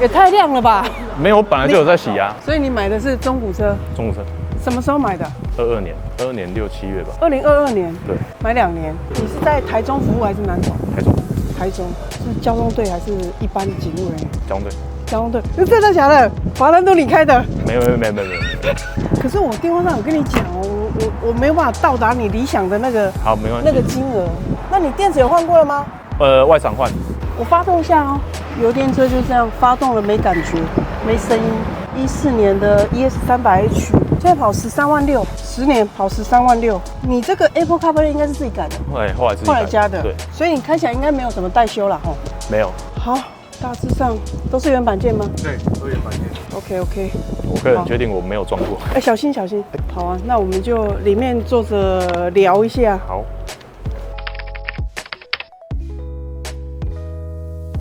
也太亮了吧！没有，我本来就有在洗啊。所以你买的是中古车，中古车，什么时候买的22年6、7月吧。 ？2022年，对，买2年。你是在台中服务还是南投？台中台中是交通队还是一般警务人员？交通队。交通队，真的假的？罚单都你开的？没有。可是我电话上有跟你讲哦，我没有办法到达你理想的那个好，没关系。那个金额。那你电池有换过了吗？外场换。我发动一下哦，油电车就这样，发动了没感觉，没声音。14年的 ES300H， 现在跑13万6，10年跑13万6。你这个 Apple CarPlay 应该是自己改的，后来自己改加的。对，所以你开起来应该没有什么代修啦吼。没有。好，大致上都是原版件吗？对，都原版件。OK。我个人确定我没有撞过。小心。好啊，那我们就里面坐着聊一下。好。